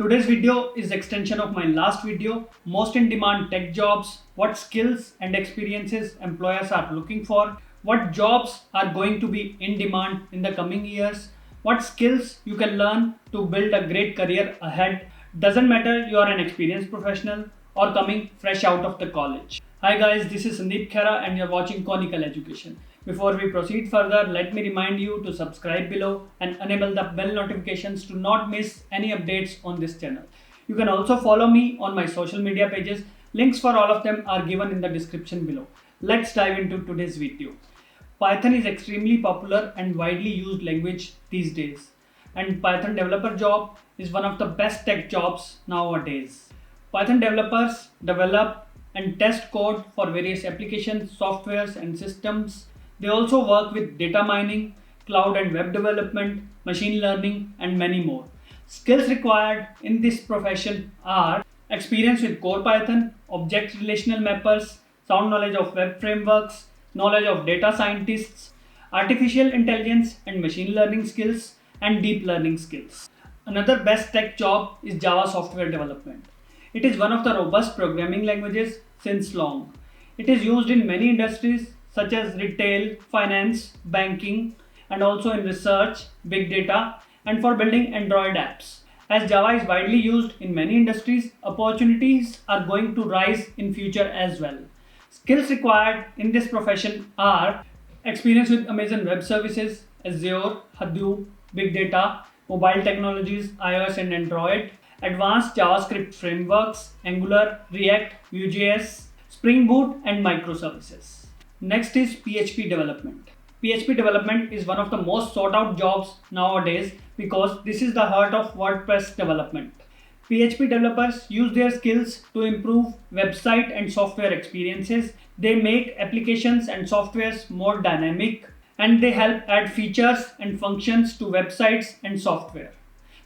Today's video is extension of my last video, most in demand tech jobs, what skills and experiences employers are looking for, what jobs are going to be in demand in the coming years, what skills you can learn to build a great career ahead. Doesn't matter you are an experienced professional or coming fresh out of the college. Hi guys, this is Sandeep Khera and you're watching Conical Education. Before we proceed further, let me remind you to subscribe below and enable the bell notifications to not miss any updates on this channel. You can also follow me on my social media pages. Links for all of them are given in the description below. Let's dive into today's video. Python is extremely popular and widely used language these days, and Python developer job is one of the best tech jobs nowadays. Python developers develop and test code for various applications, softwares and systems. They also work with data mining, cloud and web development, machine learning and many more. Skills required in this profession are experience with core Python, object relational mappers, sound knowledge of web frameworks, knowledge of data scientists, artificial intelligence and machine learning skills, and deep learning skills. Another best tech job is Java software development. It is one of the robust programming languages since long. It is used in many industries such as retail, finance, banking, and also in research, big data, and for building Android apps. As Java is widely used in many industries, opportunities are going to rise in future as well. Skills required in this profession are experience with Amazon Web Services, Azure, Hadoop, big data, mobile technologies, iOS and Android, advanced JavaScript frameworks, Angular, React, Vue.js, Spring Boot, and microservices. Next is PHP development. PHP development is one of the most sought out jobs nowadays because this is the heart of WordPress development. PHP developers use their skills to improve website and software experiences. They make applications and softwares more dynamic, and they help add features and functions to websites and software.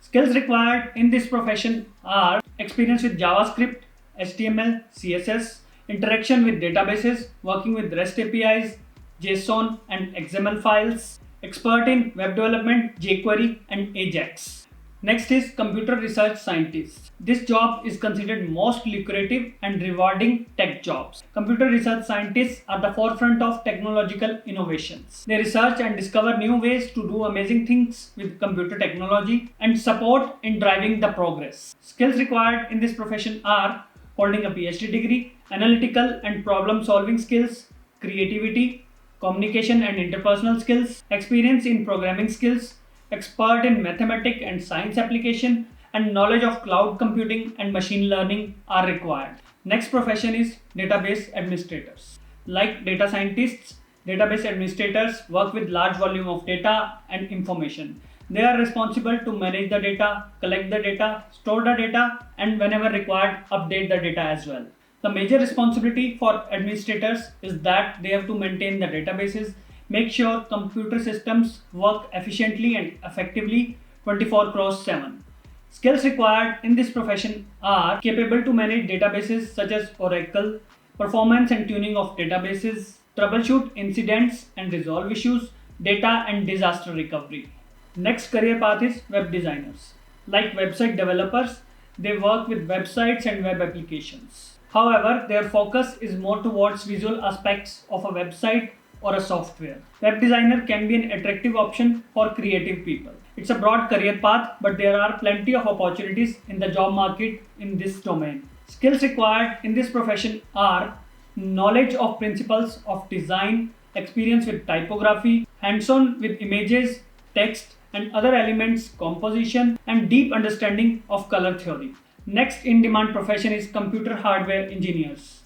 Skills required in this profession are experience with JavaScript, HTML, CSS, interaction with databases, working with REST APIs, JSON and XML files, expert in web development, jQuery and Ajax. Next is computer research scientist. This job is considered most lucrative and rewarding tech jobs. Computer research scientists are the forefront of technological innovations. They research and discover new ways to do amazing things with computer technology and support in driving the progress. Skills required in this profession are holding a PhD degree, analytical and problem solving skills, creativity, communication and interpersonal skills, experience in programming skills, expert in mathematics and science application, and knowledge of cloud computing and machine learning are required. Next profession is database administrators. Like data scientists, database administrators work with large volume of data and information. They are responsible to manage the data, collect the data, store the data, and whenever required, update the data as well. The major responsibility for administrators is that they have to maintain the databases, make sure computer systems work efficiently and effectively 24/7. Skills required in this profession are capable to manage databases such as Oracle, performance and tuning of databases, troubleshoot incidents and resolve issues, data and disaster recovery. Next career path is web designers. Like website developers, they work with websites and web applications. However, their focus is more towards visual aspects of a website or a software. Web designer can be an attractive option for creative people. It's a broad career path, but there are plenty of opportunities in the job market in this domain. Skills required in this profession are knowledge of principles of design, experience with typography, hands-on with images, text, and other elements, composition, and deep understanding of color theory. Next in demand profession is computer hardware engineers.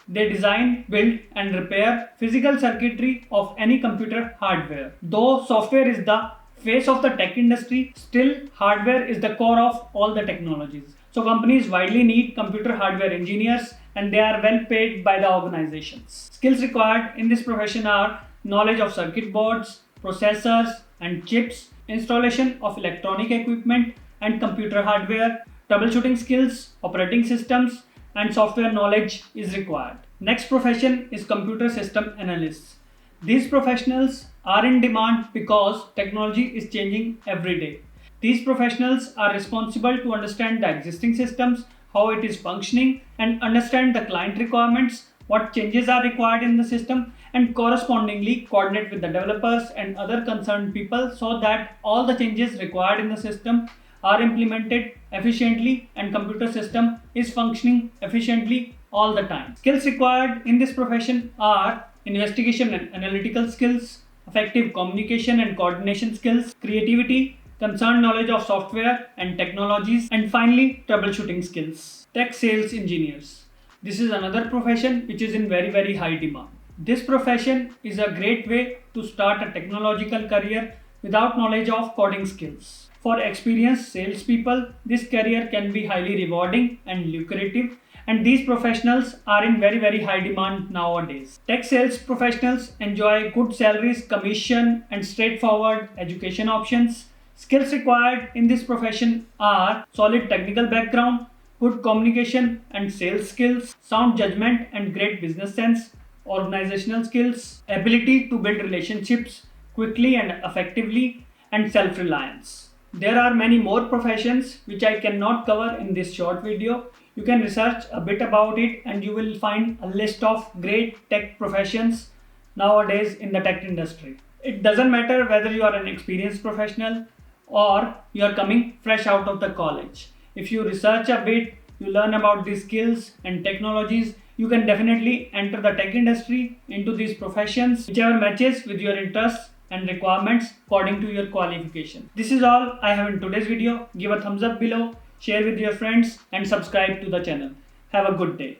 They design, build, and repair physical circuitry of any computer hardware. Though software is the face of the tech industry, still hardware is the core of all the technologies. So companies widely need computer hardware engineers and they are well paid by the organizations. Skills required in this profession are knowledge of circuit boards, processors, and chips, installation of electronic equipment and computer hardware, troubleshooting skills, operating systems, and software knowledge is required. Next profession is computer system analysts. These professionals are in demand because technology is changing every day. These professionals are responsible to understand the existing systems, how it is functioning, and understand the client requirements, what changes are required in the system, and correspondingly coordinate with the developers and other concerned people so that all the changes required in the system are implemented efficiently and computer system is functioning efficiently all the time. Skills required in this profession are investigation and analytical skills, effective communication and coordination skills, creativity, concerned knowledge of software and technologies, and finally troubleshooting skills. Tech sales engineers. This is another profession which is in very high demand. This profession is a great way to start a technological career without knowledge of coding skills. For experienced salespeople, this career can be highly rewarding and lucrative, and these professionals are in very high demand nowadays. Tech sales professionals enjoy good salaries, commission, and straightforward education options. Skills required in this profession are solid technical background, good communication and sales skills, sound judgment and great business sense, organizational skills, ability to build relationships quickly and effectively, and self reliance. There are many more professions which I cannot cover in this short video. You can research a bit about it and you will find a list of great tech professions nowadays in the tech industry. It doesn't matter whether you are an experienced professional or you are coming fresh out of the college. If you research a bit, you learn about these skills and technologies, you can definitely enter the tech industry into these professions, whichever matches with your interests and requirements according to your qualification. This is all I have in today's video. Give a thumbs up below, share with your friends and subscribe to the channel. Have a good day.